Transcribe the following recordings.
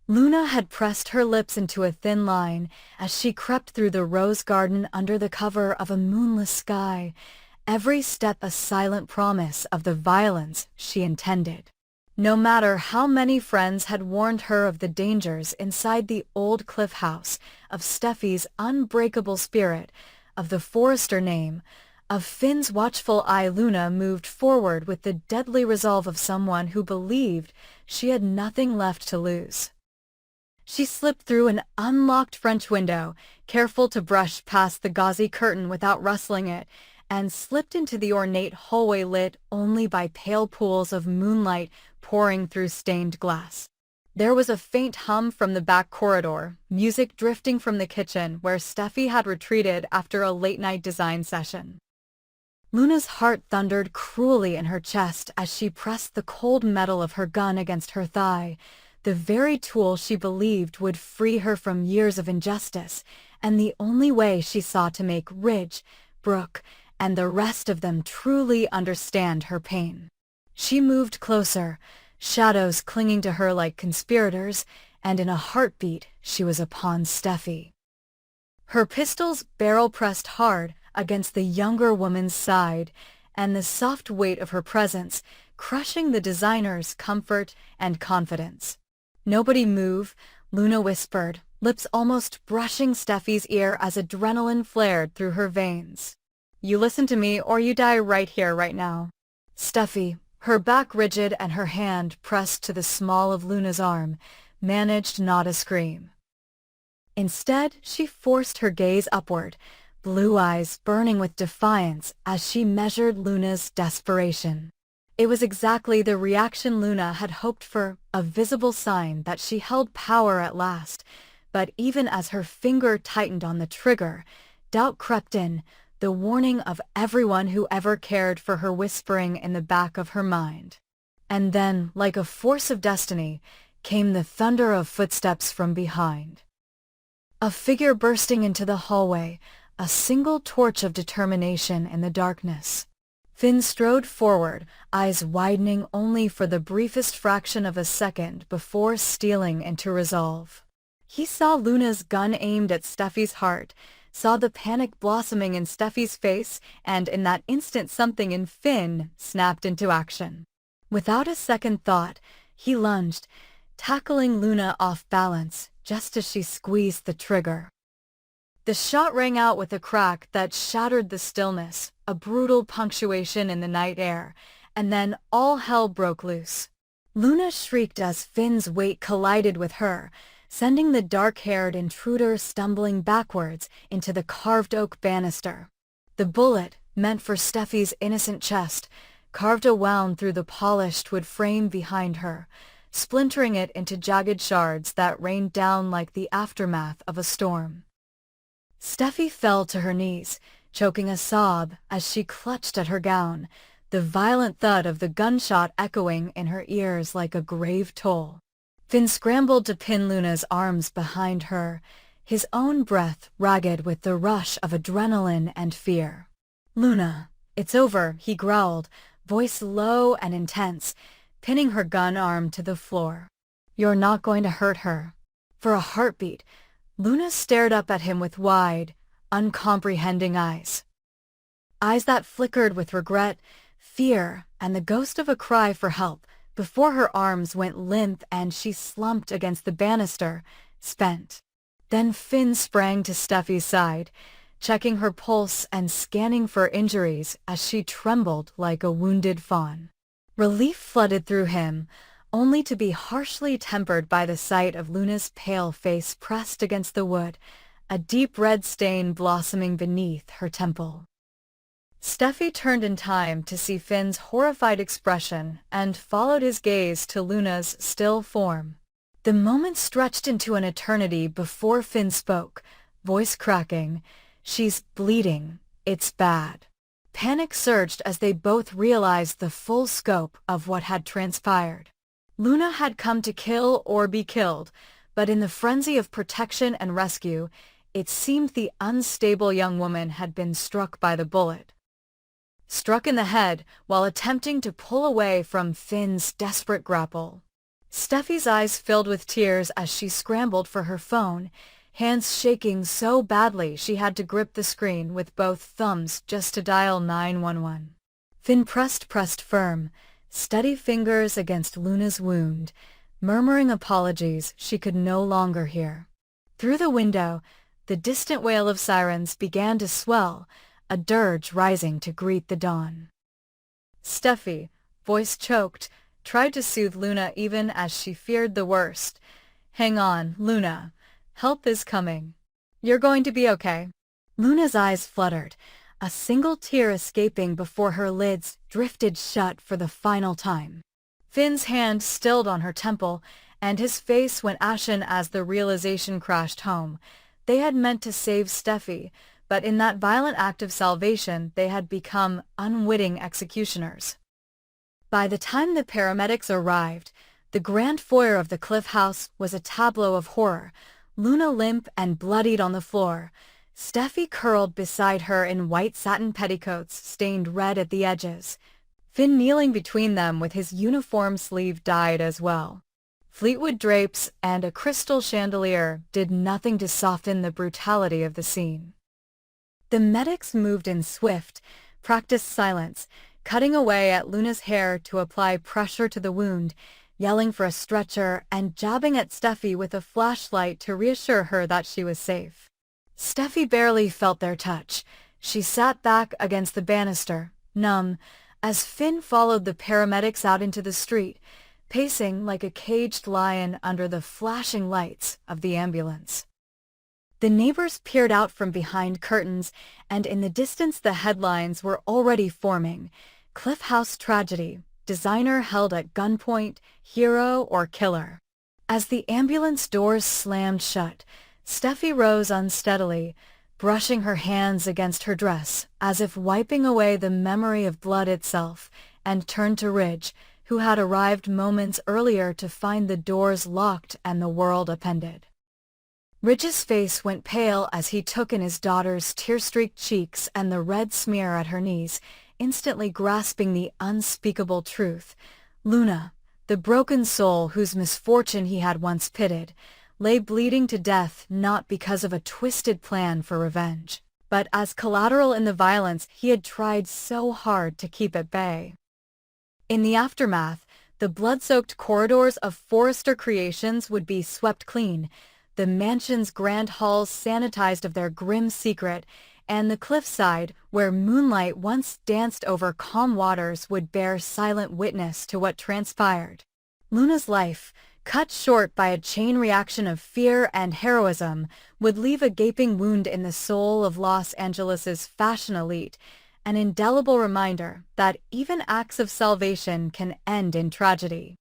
Luna had pressed her lips into a thin line as she crept through the rose garden under the cover of a moonless sky, every step a silent promise of the violence she intended. No matter how many friends had warned her of the dangers inside the old cliff house, of Steffi's unbreakable spirit, of the Forrester name, of Finn's watchful eye, Luna moved forward with the deadly resolve of someone who believed she had nothing left to lose. She slipped through an unlocked French window, careful to brush past the gauzy curtain without rustling it, and slipped into the ornate hallway lit only by pale pools of moonlight pouring through stained glass. There was a faint hum from the back corridor, music drifting from the kitchen where Steffi had retreated after a late-night design session. Luna's heart thundered cruelly in her chest as she pressed the cold metal of her gun against her thigh, the very tool she believed would free her from years of injustice, and the only way she saw to make Ridge, Brooke, and the rest of them truly understand her pain. She moved closer, shadows clinging to her like conspirators, and in a heartbeat she was upon Steffi. Her pistol's barrel pressed hard against the younger woman's side, and the soft weight of her presence crushing the designer's comfort and confidence. "Nobody move," Luna whispered, lips almost brushing Steffi's ear as adrenaline flared through her veins. "You listen to me or you die right here, right now." Steffi, her back rigid and her hand pressed to the small of Luna's arm, managed not a scream. Instead, she forced her gaze upward, blue eyes burning with defiance as she measured Luna's desperation. It was exactly the reaction Luna had hoped for, a visible sign that she held power at last, but even as her finger tightened on the trigger, doubt crept in, the warning of everyone who ever cared for her whispering in the back of her mind. And then, like a force of destiny, came the thunder of footsteps from behind. A figure bursting into the hallway, a single torch of determination in the darkness. Finn strode forward, eyes widening only for the briefest fraction of a second before stealing into resolve. He saw Luna's gun aimed at Steffi's heart, saw the panic blossoming in Steffi's face, and in that instant something in Finn snapped into action. Without a second thought, he lunged, tackling Luna off balance just as she squeezed the trigger. The shot rang out with a crack that shattered the stillness, a brutal punctuation in the night air, and then all hell broke loose. Luna shrieked as Finn's weight collided with her, sending the dark-haired intruder stumbling backwards into the carved oak banister. The bullet, meant for Steffi's innocent chest, carved a wound through the polished wood frame behind her, splintering it into jagged shards that rained down like the aftermath of a storm. Steffi fell to her knees, choking a sob as she clutched at her gown, the violent thud of the gunshot echoing in her ears like a grave toll. Finn scrambled to pin Luna's arms behind her, his own breath ragged with the rush of adrenaline and fear. "Luna, it's over," he growled, voice low and intense, pinning her gun arm to the floor. "You're not going to hurt her." For a heartbeat, Luna stared up at him with wide, uncomprehending eyes. Eyes that flickered with regret, fear, and the ghost of a cry for help before her arms went limp and she slumped against the banister, spent. Then Finn sprang to Steffi's side, checking her pulse and scanning for injuries as she trembled like a wounded fawn. Relief flooded through him, only to be harshly tempered by the sight of Luna's pale face pressed against the wood, a deep red stain blossoming beneath her temple. Steffi turned in time to see Finn's horrified expression and followed his gaze to Luna's still form. The moment stretched into an eternity before Finn spoke, voice cracking, "She's bleeding. It's bad." Panic surged as they both realized the full scope of what had transpired. Luna had come to kill or be killed, but in the frenzy of protection and rescue, it seemed the unstable young woman had been struck by the bullet. Struck in the head while attempting to pull away from Finn's desperate grapple. Steffi's eyes filled with tears as she scrambled for her phone, hands shaking so badly she had to grip the screen with both thumbs just to dial 911. Finn pressed firm, steady fingers against Luna's wound, murmuring apologies she could no longer hear. Through the window, the distant wail of sirens began to swell, a dirge rising to greet the dawn. Steffi, voice choked, tried to soothe Luna even as she feared the worst. "Hang on, Luna. Help is coming. You're going to be okay." Luna's eyes fluttered, a single tear escaping before her lids drifted shut for the final time. Finn's hand stilled on her temple, and his face went ashen as the realization crashed home. They had meant to save Steffi, but in that violent act of salvation they had become unwitting executioners. By the time the paramedics arrived, the grand foyer of the Cliff House was a tableau of horror, Luna limp and bloodied on the floor, Steffi curled beside her in white satin petticoats stained red at the edges, Finn kneeling between them with his uniform sleeve dyed as well. Fleetwood drapes and a crystal chandelier did nothing to soften the brutality of the scene. The medics moved in swift, practiced silence, cutting away at Luna's hair to apply pressure to the wound, yelling for a stretcher and jabbing at Steffi with a flashlight to reassure her that she was safe. Steffi barely felt their touch. She sat back against the banister, numb, as Finn followed the paramedics out into the street, pacing like a caged lion under the flashing lights of the ambulance. The neighbors peered out from behind curtains, and in the distance the headlines were already forming. Cliff House tragedy, designer held at gunpoint, hero or killer. As the ambulance doors slammed shut, Steffi rose unsteadily, brushing her hands against her dress as if wiping away the memory of blood itself, and turned to Ridge, who had arrived moments earlier to find the doors locked and the world upended. Ridge's face went pale as he took in his daughter's tear-streaked cheeks and the red smear at her knees, instantly grasping the unspeakable truth. Luna, the broken soul whose misfortune he had once pitied, lay bleeding to death not because of a twisted plan for revenge, but as collateral in the violence he had tried so hard to keep at bay. In the aftermath, the blood-soaked corridors of Forrester Creations would be swept clean, the mansion's grand halls sanitized of their grim secret, and the cliffside, where moonlight once danced over calm waters, would bear silent witness to what transpired. Luna's life, cut short by a chain reaction of fear and heroism, would leave a gaping wound in the soul of Los Angeles's fashion elite, an indelible reminder that even acts of salvation can end in tragedy.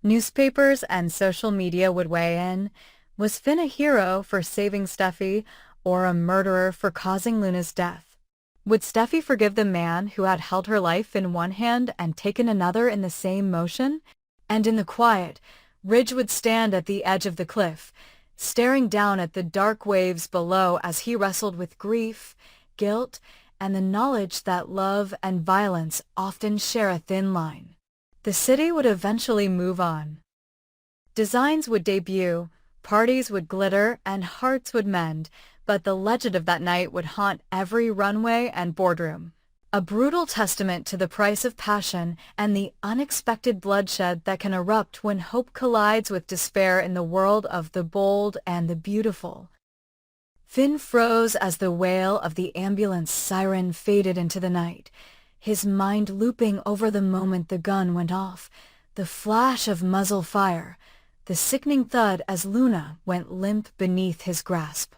Newspapers and social media would weigh in. Was Finn a hero for saving Steffi, or a murderer for causing Luna's death? Would Steffi forgive the man who had held her life in one hand and taken another in the same motion? And in the quiet, Ridge would stand at the edge of the cliff, staring down at the dark waves below as he wrestled with grief, guilt, and the knowledge that love and violence often share a thin line. The city would eventually move on. Designs would debut, parties would glitter, and hearts would mend, but the legend of that night would haunt every runway and boardroom. A brutal testament to the price of passion and the unexpected bloodshed that can erupt when hope collides with despair in the world of the bold and the beautiful. Finn froze as the wail of the ambulance siren faded into the night, his mind looping over the moment the gun went off, the flash of muzzle fire, the sickening thud as Luna went limp beneath his grasp.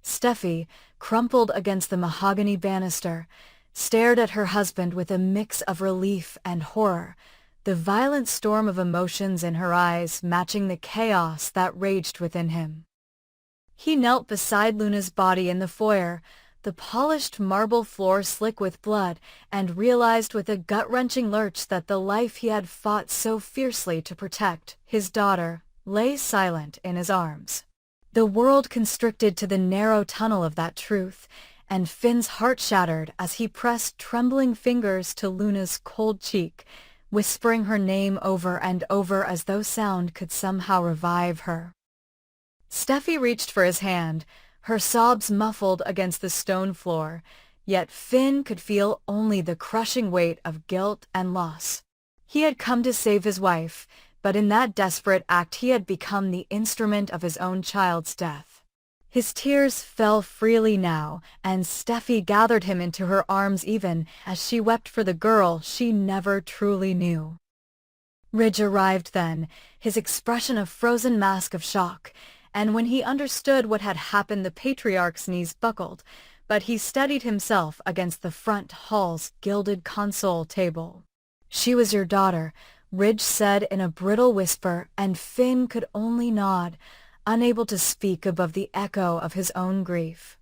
Steffi, crumpled against the mahogany banister, stared at her husband with a mix of relief and horror, the violent storm of emotions in her eyes matching the chaos that raged within him. He knelt beside Luna's body in the foyer, the polished marble floor slick with blood, and realized with a gut-wrenching lurch that the life he had fought so fiercely to protect, his daughter, lay silent in his arms. The world constricted to the narrow tunnel of that truth, and Finn's heart shattered as he pressed trembling fingers to Luna's cold cheek, whispering her name over and over as though sound could somehow revive her. Steffi reached for his hand, her sobs muffled against the stone floor, yet Finn could feel only the crushing weight of guilt and loss. He had come to save his wife, but in that desperate act he had become the instrument of his own child's death. His tears fell freely now, and Steffi gathered him into her arms even as she wept for the girl she never truly knew. Ridge arrived then, his expression a frozen mask of shock, and when he understood what had happened the patriarch's knees buckled, but he steadied himself against the front hall's gilded console table. "She was your daughter," Ridge said in a brittle whisper, and Finn could only nod, unable to speak above the echo of his own grief.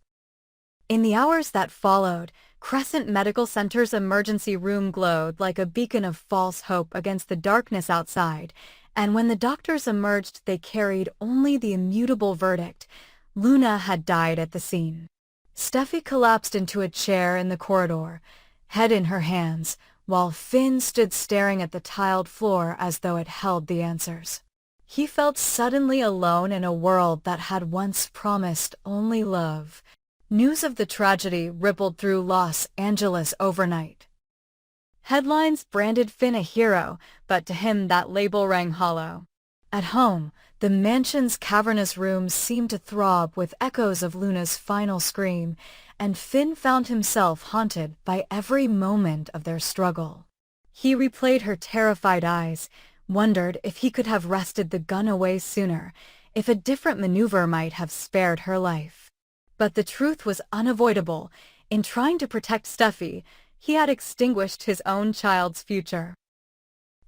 In the hours that followed, Crescent Medical Center's emergency room glowed like a beacon of false hope against the darkness outside, and when the doctors emerged they carried only the immutable verdict: Luna had died at the scene. Steffi collapsed into a chair in the corridor, head in her hands, while Finn stood staring at the tiled floor as though it held the answers. He felt suddenly alone in a world that had once promised only love. News of the tragedy rippled through Los Angeles overnight. Headlines branded Finn a hero, but to him that label rang hollow. At home, the mansion's cavernous rooms seemed to throb with echoes of Luna's final scream, and Finn found himself haunted by every moment of their struggle. He replayed her terrified eyes, wondered if he could have wrested the gun away sooner, if a different maneuver might have spared her life. But the truth was unavoidable. In trying to protect Steffi, he had extinguished his own child's future.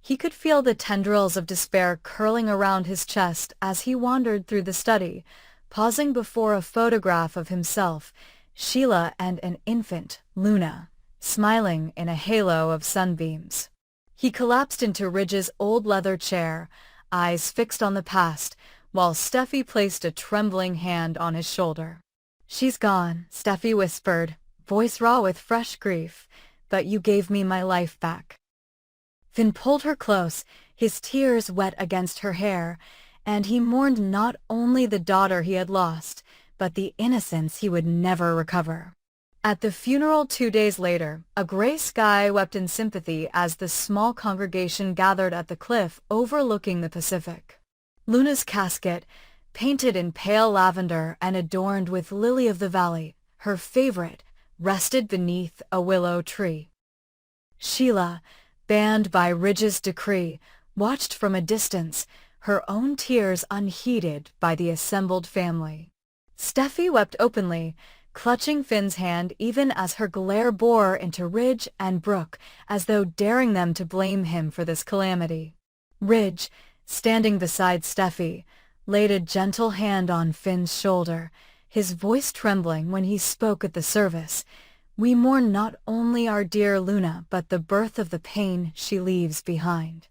He could feel the tendrils of despair curling around his chest as he wandered through the study, pausing before a photograph of himself, Sheila, and an infant, Luna, smiling in a halo of sunbeams. He collapsed into Ridge's old leather chair, eyes fixed on the past, while Steffi placed a trembling hand on his shoulder. "She's gone," Steffi whispered, voice raw with fresh grief, "but you gave me my life back." Finn pulled her close, his tears wet against her hair, and he mourned not only the daughter he had lost, but the innocence he would never recover. At the funeral 2 days later, a gray sky wept in sympathy as the small congregation gathered at the cliff overlooking the Pacific. Luna's casket, painted in pale lavender and adorned with lily of the valley, her favorite, rested beneath a willow tree. Sheila, banned by Ridge's decree, watched from a distance, her own tears unheeded by the assembled family. Steffi wept openly, clutching Finn's hand even as her glare bore into Ridge and Brooke, as though daring them to blame him for this calamity. Ridge, standing beside Steffi, laid a gentle hand on Finn's shoulder, his voice trembling when he spoke at the service. "We mourn not only our dear Luna, but the birth of the pain she leaves behind.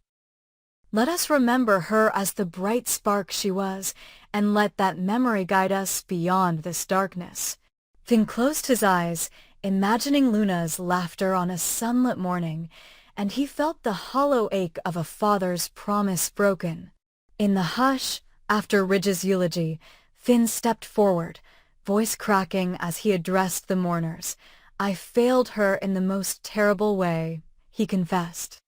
Let us remember her as the bright spark she was, and let that memory guide us beyond this darkness." Finn closed his eyes, imagining Luna's laughter on a sunlit morning, and he felt the hollow ache of a father's promise broken. In the hush, after Ridge's eulogy, Finn stepped forward, voice cracking as he addressed the mourners. "I failed her in the most terrible way," he confessed.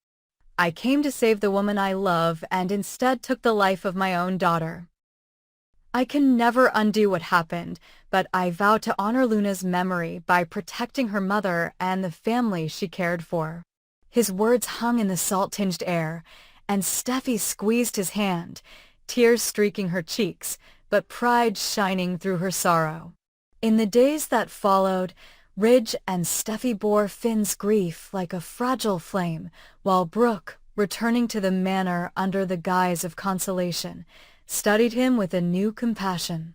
"I came to save the woman I love and instead took the life of my own daughter. I can never undo what happened, but I vow to honor Luna's memory by protecting her mother and the family she cared for." His words hung in the salt-tinged air, and Steffi squeezed his hand, tears streaking her cheeks, but pride shining through her sorrow. In the days that followed, Ridge and Steffi bore Finn's grief like a fragile flame, while Brooke, returning to the manor under the guise of consolation, studied him with a new compassion.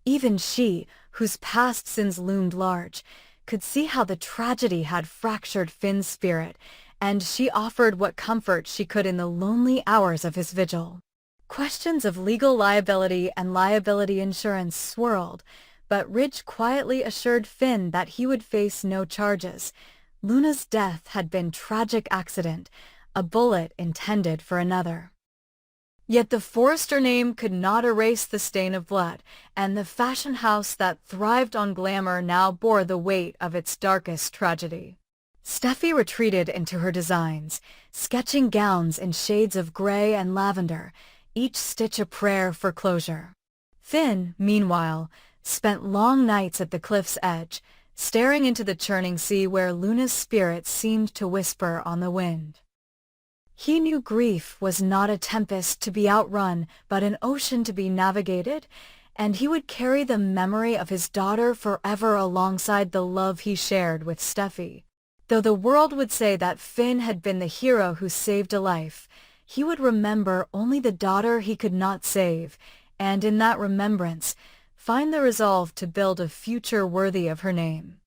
Even she, whose past sins loomed large, could see how the tragedy had fractured Finn's spirit, and she offered what comfort she could in the lonely hours of his vigil. Questions of legal liability and liability insurance swirled, but Ridge quietly assured Finn that he would face no charges. Luna's death had been tragic accident, a bullet intended for another. Yet the Forrester name could not erase the stain of blood, and the fashion house that thrived on glamour now bore the weight of its darkest tragedy. Steffi retreated into her designs, sketching gowns in shades of gray and lavender, each stitch a prayer for closure. Finn, meanwhile, spent long nights at the cliff's edge, staring into the churning sea where Luna's spirit seemed to whisper on the wind. He knew grief was not a tempest to be outrun, but an ocean to be navigated, and he would carry the memory of his daughter forever alongside the love he shared with Steffi. Though the world would say that Finn had been the hero who saved a life, he would remember only the daughter he could not save, and in that remembrance, find the resolve to build a future worthy of her name.